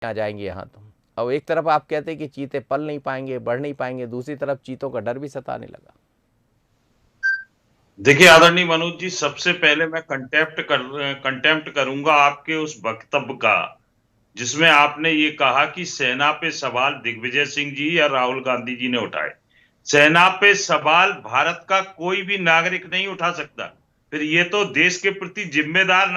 आ जाएंगे यहाँ तो। अब एक तरफ आप कहते हैं कि चीते पल नहीं पाएंगे, बढ़ नहीं पाएंगे, दूसरी तरफ चीतों का डर भी सताने लगा। देखिए आदरणीय मनोज जी, सबसे पहले मैं कंटेम्प्ट करूंगा आपके उस वक्तव्य का जिसमें आपने ये कहा कि सेना पे सवाल दिग्विजय सिंह जी या राहुल गांधी जी ने उठाए। सेना पे सवाल भारत का कोई भी नागरिक नहीं उठा सकता। फिर ये तो देश के प्रति जिम्मेदार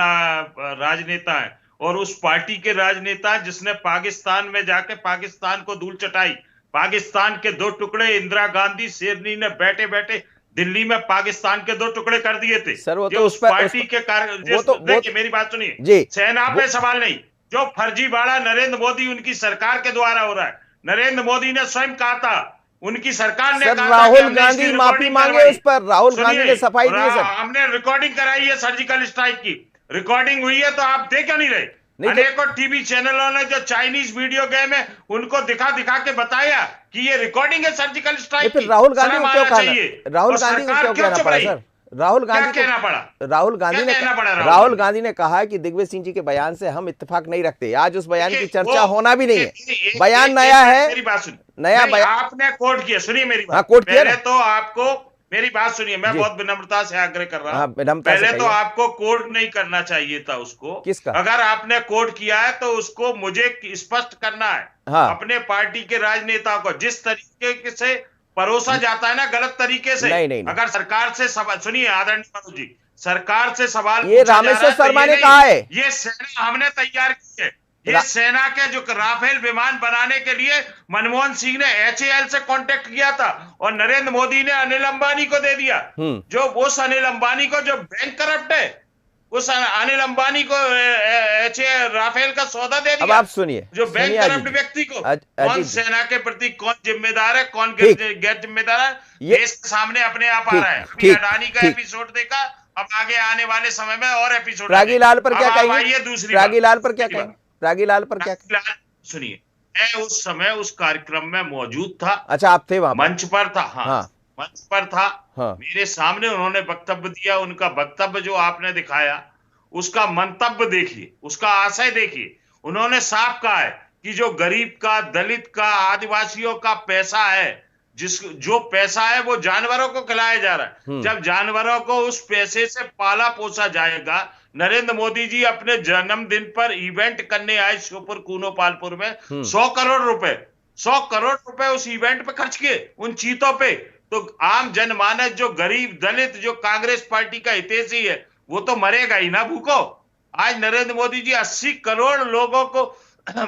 राजनेता है, और उस पार्टी के राजनेता जिसने पाकिस्तान में जाके पाकिस्तान को धूल चटाई। पाकिस्तान के दो टुकड़े इंदिरा गांधी शेरनी ने बैठे बैठे दिल्ली में पाकिस्तान के दो टुकड़े कर दिए थे। सर वो जो तो उस पार्टी के कार्य, देखिए मेरी बात सुनिए, जी सेना पे सवाल नहीं। जो फर्जीवाड़ा नरेंद्र मोदी उनकी सरकार के द्वारा हो रहा है, नरेंद्र मोदी ने स्वयं कहा था, उनकी सरकार ने कहा था राहुल गांधी माफी मांगे उस पर, राहुल गांधी ने सफाई दी सर। हमने रिकॉर्डिंग कराई है सर्जिकल स्ट्राइक की, रिकॉर्डिंग हुई है, तो आप देख क्यों नहीं रहे? अनेकों टीवी चैनलों ने जो चाइनीज वीडियो गेम है उनको दिखा दिखा के बताया कि ये रिकॉर्डिंग है सर्जिकल स्ट्राइक की। राहुल गांधी को क्यों कहना, राहुल गांधी को क्यों कहना पड़ा सर? राहुल गांधी कहना पड़ा, राहुल गांधी ने कहा कि दिग्विजय सिंह जी के बयान से हम इत्तेफाक नहीं रखते। आज उस बयान की चर्चा होना भी नहीं है। बयान नया है, मेरी बात सुनिए, नया बयान आपने कोट किया, सुनिए मेरी बात। कोट किया पहले तो आपको मेरी बात सुनिए, मैं बहुत विनम्रता से आग्रह कर रहा हूं। पहले तो आपको कोट नहीं करना चाहिए था उसको। किसका? अगर आपने कोट किया है तो उसको मुझे स्पष्ट करना है। अपने पार्टी के राजनेता को जिस तरीके से परोसा जाता है ना, गलत तरीके से। नहीं। अगर सरकार से सवाल, सुनिए आदरणीय मनोज जी, सरकार से सवाल ये रामेश्वर शर्मा ने कहा है, ये सेना हमने तैयार की है। ये सेना के जो राफेल विमान बनाने के लिए मनमोहन सिंह ने HAL से कांटेक्ट किया था, और नरेंद्र मोदी ने अनिल अंबानी को दे दिया। जो उस अनिल अंबानी को जो बैंक करप्ट है, उस अनिल अंबानी को राफेल का सौदा दे दिया। अब आप सुनिए, जो बैंक करप्ट व्यक्ति को कौन सेना के प्रति कौन जिम्मेदार है, कौन गैर जिम्मेदार है, देश के सामने अपने आप आ रहा है। अडानी का एपिसोड देखा, अब आगे आने वाले समय में और एपिसोड। रागीलाल पर क्या कहेंगे? दूसरी रागीलाल पर क्या कहेंगे? रागीलाल पर क्या? सुनिए, मैं उस समय उस कार्यक्रम में मौजूद था। अच्छा, आप थे वहां? मंच पर था। हाँ। मंच पर था। मेरे सामने उन्होंने वक्तव्य दिया। उनका वक्तव्य जो आपने दिखाया, उसका मंतव्य देखिए, उसका आशय देखिए। उन्होंने साफ कहा है कि जो गरीब का, दलित का, आदिवासियों का पैसा है, जो पैसा है वो जानवरों को खिलाया जा रहा है। जब जानवरों को उस पैसे से पाला पोसा जाएगा। नरेंद्र मोदी जी अपने जन्मदिन पर इवेंट करने आए श्योपुर कूनो पालपुर में, 100 करोड़ रुपए उस इवेंट पे खर्च किए, उन चीतों पे। तो आम जनमानस, जो गरीब, दलित, जो कांग्रेस पार्टी का हितैषी है, वो तो मरेगा ही ना भूखो। आज नरेंद्र मोदी जी 80 करोड़ लोगों को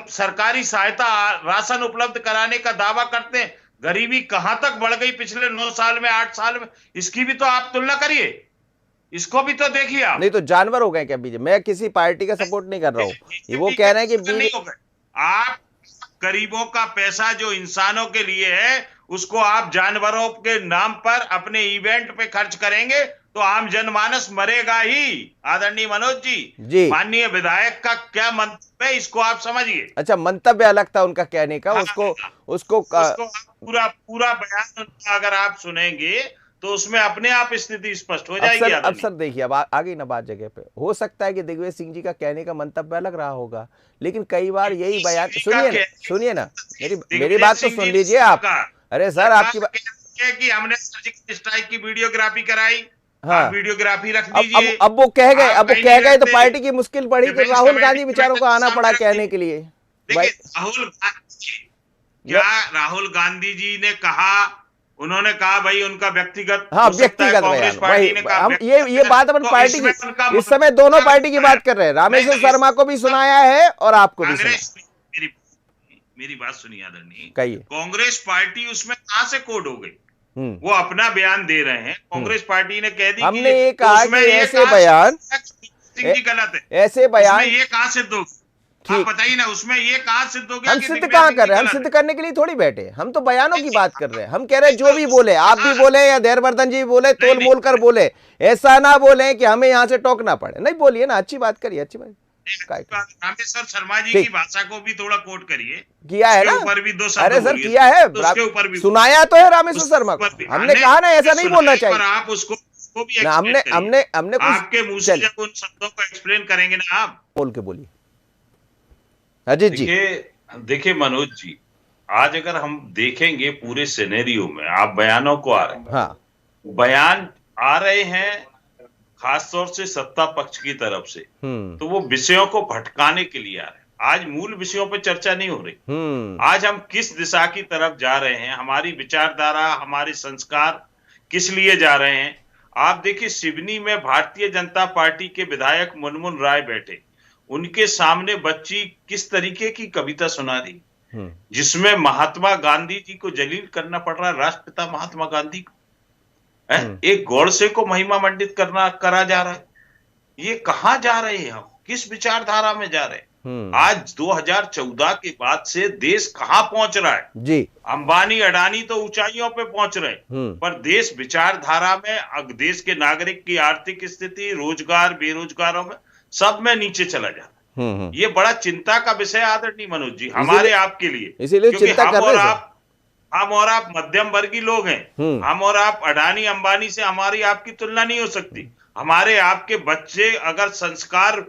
सरकारी सहायता, राशन उपलब्ध कराने का दावा करते हैं। गरीबी कहां तक बढ़ गई पिछले 9 साल में, 8 साल में, इसकी भी तो आप तुलना करिए, इसको भी तो देखिए आप। नहीं तो जानवर हो गए क्या बीजेपी? मैं किसी पार्टी का सपोर्ट नहीं कर रहा हूँ। वो कह रहे हैं कि आप गरीबों का पैसा जो इंसानों के लिए है, उसको आप जानवरों के नाम पर अपने इवेंट पे खर्च करेंगे तो आम जनमानस मरेगा ही। आदरणीय मनोज जी, माननीय विधायक का क्या मंतव्य है, इसको आप समझिए। अच्छा, मंतव्य अलग था उनका कहने का। उसको पूरा बयान उनका अगर आप सुनेंगे तो उसमें अपने आप स्थिति स्पष्ट हो जाएगी। अब सर देखिए, अब आगे ना बात जगह पे हो सकता है कि दिग्विजय सिंह जी का कहने का मंतव्य अलग रहा होगा, लेकिन कई बार यही बयान, सुनिए ना मेरी बात तो सुन लीजिए आप। अरे सर, आपकी बात कि हमने सर्जिकल स्ट्राइक की वीडियोग्राफी कराई। हाँ, वीडियोग्राफी रख दीजिए। अब वो कह गए तो पार्टी की मुश्किल पड़ी कि राहुल गांधी बेचारों को आना पड़ा कहने के लिए। राहुल गांधी जी ने कहा, उन्होंने कहा भाई उनका व्यक्तिगत, व्यक्तिगत बयान। ये बात अपन पार्टी की, इस समय दोनों पार्टी की बात कर रहे हैं। रामेश्वर शर्मा को भी सुनाया है और आपको भी सुनाया। मेरी बात सुनिए आदरणीय, कहिए। कांग्रेस पार्टी उसमें कहां से कोड हो गई? वो अपना बयान दे रहे हैं, कांग्रेस पार्टी ने कह दी, हमने ये कहा कि ऐसे बयान, गलत है, ऐसे बयान, ये कहां सिद्ध हो? आप बताइए ना, उसमें ये कहां सिद्ध हो गया? हम सिद्ध कहां कर रहे हैं? हम सिद्ध करने के लिए थोड़ी बैठे, हम तो बयानों की बात कर रहे हैं। हम कह रहे हैं जो भी बोले, आप भी बोले या धैर्यवर्धन जी भी बोले, तोल मोल कर बोले, ऐसा ना बोले कि हमें यहाँ से टोकना पड़े। नहीं, बोलिए ना, अच्छी बात करिए, अच्छी बात। रामेश्वर शर्मा जी की भाषा को भी थोड़ा कोट करिए। किया है ना? ऊपर भी 2 शब्द। अरे सर, किया है, सुनाया तो है रामेश्वर शर्मा को। हमने कहा ना ऐसा नहीं बोलना चाहिए। आप उसको भी हमने कुछ आपके मुंह से जब उन शब्दों को एक्सप्लेन करेंगे ना, आप बोल के बोलिए। अजीत जी। देखिए मनोज जी, आज अगर हम देखेंगे पूरे सिनेरियो में, आप बयानों को आ रहे हैं, हाँ, बयान आ रहे हैं खासतौर से सत्ता पक्ष की तरफ से, तो वो विषयों को भटकाने के लिए आ रहे हैं। आज मूल विषयों पर चर्चा नहीं हो रही। आज हम किस दिशा की तरफ जा रहे हैं, हमारी विचारधारा, हमारे संस्कार किस लिए जा रहे हैं। आप देखिए, सिवनी में भारतीय जनता पार्टी के विधायक मुनमुन राय बैठे, उनके सामने बच्ची किस तरीके की कविता सुना रही, जिसमें महात्मा गांधी जी को जलील करना पड़ रहा है, राष्ट्रपिता महात्मा गांधी को। एक गौड़से को महिमा मंडित करा जा रहा है। ये कहां जा रहे हैं हम, किस विचारधारा में जा रहे हैं? आज 2014 के बाद से देश कहां पहुंच रहा है जी। अंबानी अडानी तो ऊंचाइयों पे पहुंच रहे हैं, पर देश विचारधारा में, देश के नागरिक की आर्थिक स्थिति, रोजगार, बेरोजगारों में, सब में नीचे चला जा रहा है। ये बड़ा चिंता का विषय आदरणीय मनोज जी हमारे आपके लिए, इसीलिए चिंता कर रहे हैं। हम और आप मध्यम वर्गीय लोग हैं। हम और आप अडानी अंबानी से हमारी आपकी तुलना नहीं हो सकती। हमारे आपके बच्चे अगर संस्कार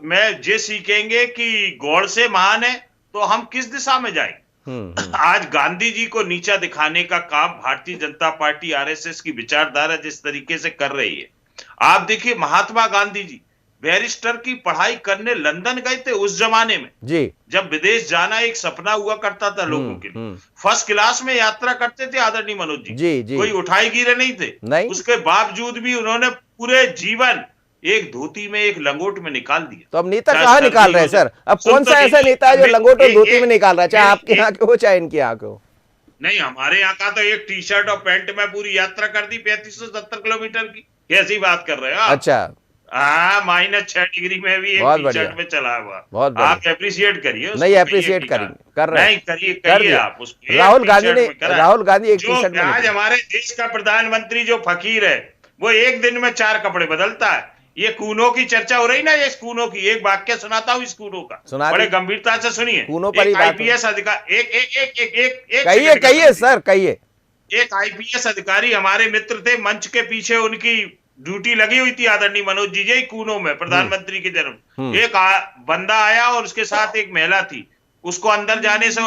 में ये सीखेंगे कि गौड़ से महान है, तो हम किस दिशा में जाएंगे? आज गांधी जी को नीचा दिखाने का काम भारतीय जनता पार्टी, आरएसएस की विचारधारा जिस तरीके से कर रही है। आप देखिए, महात्मा गांधी जी बैरिस्टर की पढ़ाई करने लंदन गए थे उस जमाने में जी, जब विदेश जाना एक सपना हुआ करता था लोगों के लिए। फर्स्ट क्लास में यात्रा करते थे आदरणीय मनोज जी, कोई उठाई गिरे नहीं थे। नहीं। उसके बावजूद भी उन्होंने पूरे जीवन एक धोती में, एक लंगोट में निकाल दिया। तो अब नेता कहाँ निकाल रहे हैं सर? अब कौन सा ऐसा नेता है जो लंगोट और धोती में निकाल रहा है, चाहे आपके यहाँ के हो चाहे इनके यहाँ के हो? नहीं, हमारे यहाँ का तो एक टी शर्ट और पैंट में पूरी यात्रा कर दी 3570 किलोमीटर की। कैसी बात कर रहे हो आप? अच्छा, -6 डिग्री में भी एक टी शर्ट में चला हुआ। बहुत आप एप्रिशिएट करिए। नहीं, एप्रिशिएट करेंगे, कर रहे हैं। नहीं, करिए आप उसको। राहुल गांधी एक टी शर्ट में, आज हमारे देश का प्रधानमंत्री जो फकीर है, वो एक दिन में 4 कपड़े बदलता है। ये कूनों की चर्चा हो रही ना, ये कूनों की, एक वाक्य सुनाता हूँ इस कूनों का, बड़े गंभीरता से सुनिए। कूनों पर ही बात, आईपीएस अधिकारी, कहिए सर, कहिए। एक आईपीएस अधिकारी हमारे मित्र थे, मंच के पीछे उनकी ड्यूटी लगी हुई थी आदरणीय मनोज जी, यही कूनों में प्रधानमंत्री के जन्म। एक बंदा आया और उसके साथ एक महिला थी, उसको अंदर जाने से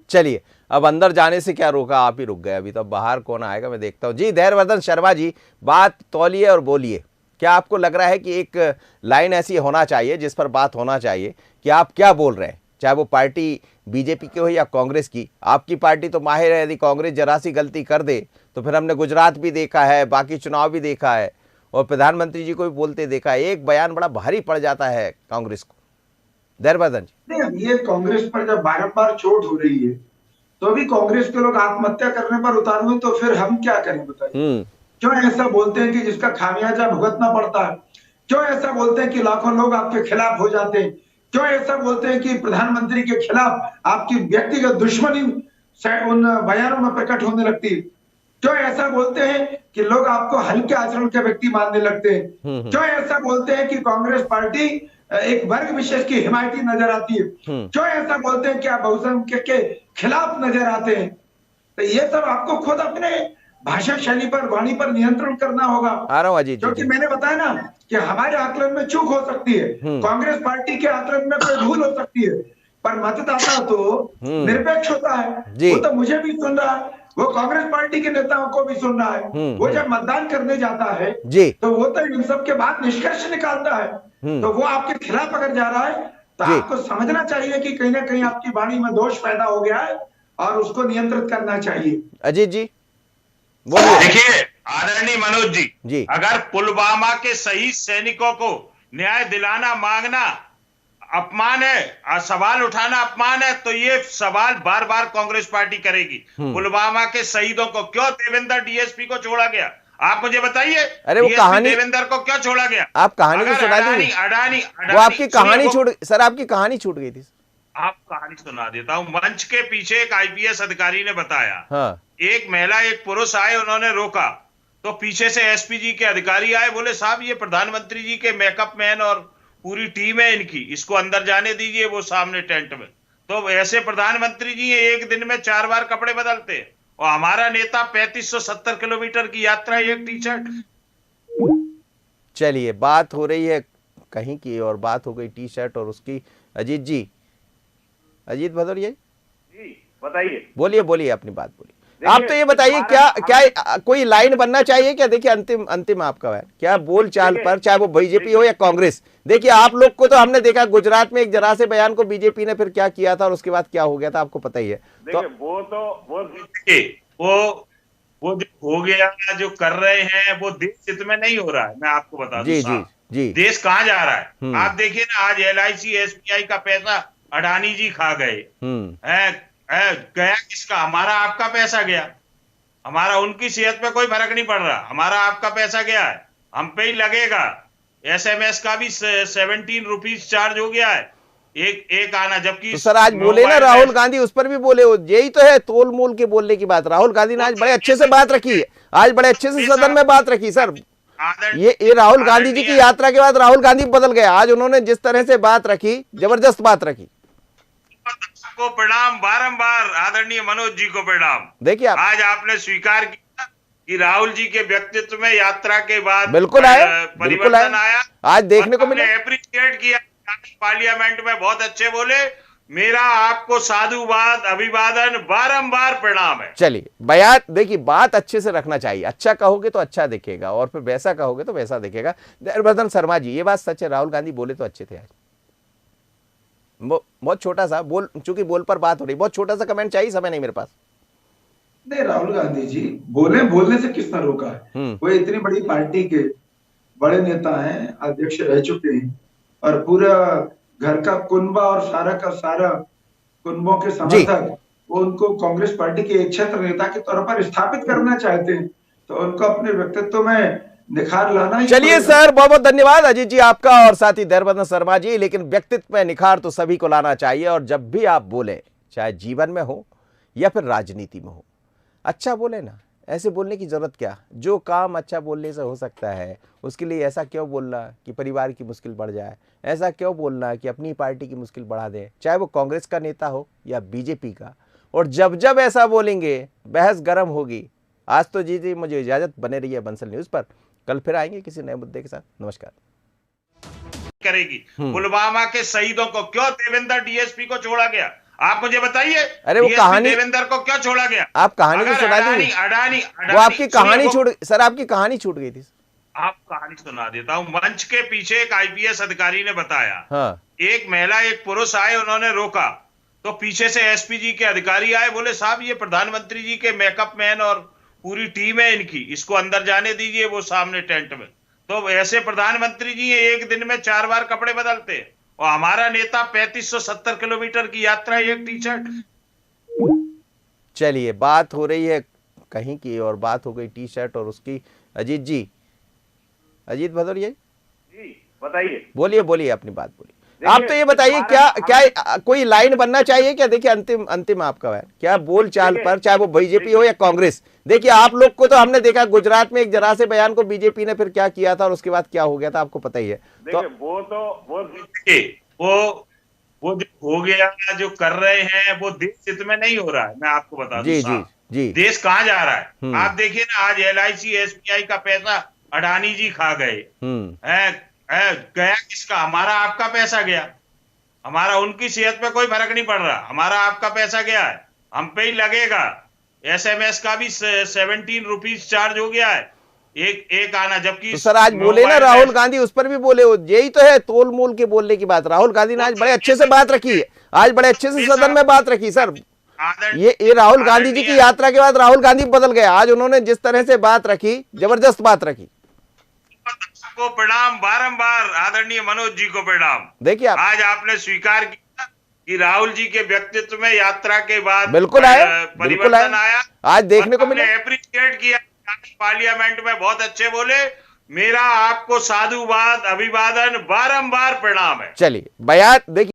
चलिए, अब अंदर जाने से क्या रोका? आप ही रुक गए। अभी तो बाहर कौन आएगा मैं देखता हूँ। जी धैर्यवर्धन शर्मा जी, बात तौलिए और बोलिए। क्या आपको लग रहा है कि एक लाइन ऐसी होना चाहिए जिस पर बात होना चाहिए कि आप क्या बोल रहे हैं, चाहे वो पार्टी बीजेपी की हो या कांग्रेस की? आपकी पार्टी तो माहिर है, यदि कांग्रेस जरा सी गलती कर दे तो फिर हमने गुजरात भी देखा है, बाकी चुनाव भी देखा है और प्रधानमंत्री जी को भी बोलते देखा है, एक बयान बड़ा भारी पड़ जाता है कांग्रेस को। धैर्यवर्धन जी, नहीं, ये कांग्रेस पर जब बारंबार चोट हो रही है तो अभी कांग्रेस के लोग आत्महत्या करने पर उतार हुए, तो फिर हम क्या करें बताइए? क्यों ऐसा बोलते हैं कि जिसका खामियाजा भुगतना पड़ता है? क्यों ऐसा बोलते हैं कि लाखों लोग आपके खिलाफ हो जाते हैं? क्यों ऐसा बोलते हैं कि प्रधानमंत्री के खिलाफ आपकी व्यक्तिगत दुश्मनी उन बयानों में प्रकट होने लगती है? क्यों ऐसा बोलते हैं कि लोग आपको हल्के आचरण के व्यक्ति मानने लगते हैं? क्यों ऐसा बोलते हैं कि कांग्रेस पार्टी एक वर्ग विशेष की हिमायती नजर आती है? क्यों ऐसा बोलते हैं कि आप बहुसंख्यक के खिलाफ नजर आते हैं? तो ये सब आपको खुद अपने भाषा शैली पर, वाणी पर नियंत्रण करना होगा। क्योंकि मैंने बताया ना कि हमारे आकलन में चूक हो सकती है, कांग्रेस पार्टी के आकलन में कोई भूल हो सकती है, पर मतदाता तो निरपेक्ष होता है। वो तो मुझे भी सुन रहा है, वो कांग्रेस पार्टी के नेताओं को भी सुन रहा है। वो जब मतदान करने जाता है तो वो तो इन सब के बाद निष्कर्ष निकालता है। तो वो आपके खिलाफ अगर जा रहा है तो आपको समझना चाहिए कि कहीं ना कहीं आपकी वाणी में दोष पैदा हो गया है और उसको नियंत्रित करना चाहिए। अजीत जी देखिए आदरणीय मनोज जी, अगर पुलवामा के शहीद सैनिकों को न्याय दिलाना मांगना अपमान है, सवाल उठाना अपमान है, तो ये सवाल बार बार कांग्रेस पार्टी करेगी। पुलवामा के शहीदों को क्यों देवेंद्र डीएसपी को छोड़ा गया, आप मुझे बताइए। अरे वो कहानी, देवेंद्र को क्यों छोड़ा गया? आप कहानी तो सुना दी। अडानी वो आपकी कहानी छूट, सर आपकी कहानी छूट गई थी। आप कहानी सुना देता हूं। मंच के पीछे एक आईपीएस अधिकारी ने बताया, एक महिला एक पुरुष आए, उन्होंने रोका तो पीछे से एसपी जी के अधिकारी आए, बोले साहब ये प्रधानमंत्री जी के मेकअप मैन और पूरी टीम है इनकी, इसको अंदर जाने दीजिए, वो सामने टेंट में। तो ऐसे प्रधानमंत्री जी एक दिन में 4 बार कपड़े बदलते हैं और हमारा नेता 3570 किलोमीटर की यात्रा, एक टी शर्ट। चलिए, बात हो रही है कहीं की और बात हो गई टी शर्ट और उसकी अजीत जी, अजीत भदौरिया जी बताइए। बोलिए बोलिए अपनी बात बोलिए। आप तो ये बताइए क्या क्या कोई लाइन बनना चाहिए क्या? देखिए अंतिम आपका है क्या बोल चाल पर, चाहे वो बीजेपी हो या कांग्रेस। देखिए आप लोग को तो हमने देखा गुजरात में एक जरा से बयान को बीजेपी ने फिर क्या किया था और उसके बाद क्या हो गया था आपको पता ही है। देखिए वो जो हो गया, जो कर रहे हैं वो देश हित में नहीं हो रहा है। मैं आपको बता दूं साहब, देश कहाँ जा रहा है। आप देखिए ना, आज LIC SBI का पैसा अडानी जी खा गए। गया किसका? हमारा आपका पैसा गया। हमारा उनकी सेहत पे कोई फर्क नहीं पड़ रहा, हमारा आपका पैसा गया है, हम पे ही लगेगा। SMS का भी 17 रुपीज चार्ज हो गया है एक आना, जबकि तो सर आज बोले ना राहुल गांधी, उस पर भी बोले, यही तो है तोल मोल के बोलने की बात। राहुल गांधी ने आज बड़े अच्छे से बात रखी है, आज बड़े अच्छे से सदन में बात रखी सर। ये राहुल गांधी जी की यात्रा के बाद राहुल गांधी बदल गए। आज उन्होंने जिस तरह से बात रखी, जबरदस्त बात रखी। को प्रणाम बारंबार, आदरणीय मनोज जी को प्रणाम। देखिए आज आपने स्वीकार किया कि राहुल जी के व्यक्तित्व में यात्रा के बाद बिल्कुल आया, परिवर्तन आया। आज देखने को मिला, एप्रिशिएट किया, पार्लियामेंट में बहुत अच्छे बोले। मेरा आपको साधुवाद, अभिवादन, बारंबार प्रणाम है। चलिए बयान देखिए, बात अच्छे से रखना चाहिए। अच्छा कहोगे तो अच्छा दिखेगा और फिर वैसा कहोगे तो वैसा दिखेगा। हर्षवर्धन शर्मा जी, ये बात सच है, राहुल गांधी बोले तो अच्छे थे आज। बहुत छोटा सा बोल, चूंकि बोल पर बात हो रही, बहुत छोटा सा कमेंट चाहिए, समय नहीं मेरे पास। नहीं, राहुल गांधी जी बोलने से किसने रोका है? वो इतनी बड़ी पार्टी के बड़े नेता हैं, अध्यक्ष रह चुके हैं और पूरा घर का कुनबा और सारा का सारा कुनबों के समर्थक वो उनको कांग्रेस पार्टी के एक क्षेत्र नेता के तौर पर स्थापित करना चाहते हैं, तो उनको अपने व्यक्तित्व में निखार लाना ही। चलिए सर, बहुत बहुत धन्यवाद अजीत जी आपका और साथ ही हर्षवर्धन शर्मा जी। लेकिन व्यक्तित्व में निखार तो सभी को लाना चाहिए, और जब भी आप बोले, चाहे जीवन में हो या फिर राजनीति में हो, अच्छा बोले ना। ऐसे बोलने की जरूरत क्या? जो काम अच्छा बोलने से हो सकता है उसके लिए ऐसा क्यों बोलना कि परिवार की मुश्किल बढ़ जाए? ऐसा क्यों बोलना कि अपनी पार्टी की मुश्किल बढ़ा दे, चाहे वो कांग्रेस का नेता हो या बीजेपी का? और जब जब ऐसा बोलेंगे बहस गर्म होगी। आज तो जी मुझे इजाजत, बने रहिए बंसल न्यूज पर। कल फिर आएंगे किसी नए मुद्दे के साथ। नमस्कार। करेगी पुलवामा के शहीदों को क्यों देवेंद्र DSP को छोड़ा गया? आप मुझे बताइए। अरे वो कहानी, देवेंद्र को क्यों छोड़ा गया? आप कहानी तो सुना दीजिए। अडानी वो आपकी कहानी छूट, सर आपकी कहानी छूट गई थी। आप कहानी सुना देता हूं। मंच के पीछे एक IPS अधिकारी ने बताया, हाँ। एक महिला एक पुरुष आए, उन्होंने रोका, तो पीछे से SP जी के अधिकारी आए, बोले साहब ये प्रधानमंत्री जी के मेकअप मैन और पूरी टीम है इनकी, इसको अंदर जाने दीजिए, वो सामने टेंट में। तो ऐसे प्रधानमंत्री जी एक दिन में 4 बार कपड़े बदलते हैं, और हमारा नेता 3570 किलोमीटर की यात्रा, एक टी-शर्ट। चलिए बात हो रही है कहीं की और बात हो गई टी-शर्ट और उसकी। अजीत जी, अजीत भदौरिया जी बताइए। बोलिए बोलिए अपनी बात बोलिए। आप तो ये बताइए क्या क्या कोई लाइन बनना चाहिए क्या? देखिए अंतिम आपका है क्या बोल चाल पर, चाहे वो बीजेपी हो या कांग्रेस। देखिए आप लोग को तो हमने देखा गुजरात में एक जरा से बयान को बीजेपी ने फिर क्या किया था और उसके बाद क्या हो गया था आपको पता ही है। तो वो जो हो गया, जो कर रहे हैं वो देश हित में नहीं हो रहा है। मैं आपको बता दूं साहब, देश कहाँ जा रहा है। आप देखिए ना, आज LIC SBI का पैसा अडानी जी खा गए। गया किसका? हमारा आपका पैसा गया। हमारा उनकी सेहत पे कोई फर्क नहीं पड़ रहा, हमारा आपका पैसा गया है, हम पे ही लगेगा। SMS का भी 17 रुपीज चार्ज हो गया है एक आना, जबकि तो सर आज बोले ना राहुल गांधी, उस पर भी बोले, यही तो है तोल मोल के बोलने की बात। राहुल गांधी ने आज बड़े अच्छे से बात रखी है, आज बड़े अच्छे से सदन में बात रखी सर। ये राहुल गांधी जी की यात्रा के बाद राहुल गांधी बदल गए। आज उन्होंने जिस तरह से बात रखी, जबरदस्त बात रखी। को प्रणाम बारंबार, आदरणीय मनोज जी को प्रणाम। देखिए आज आपने स्वीकार किया कि राहुल जी के व्यक्तित्व में यात्रा के बाद बिल्कुल आया, परिवर्तन आया। आज देखने को मिला, एप्रिशिएट किया, पार्लियामेंट में बहुत अच्छे बोले। मेरा आपको साधुवाद, अभिवादन, बारंबार प्रणाम है। चलिए बयान देखिए।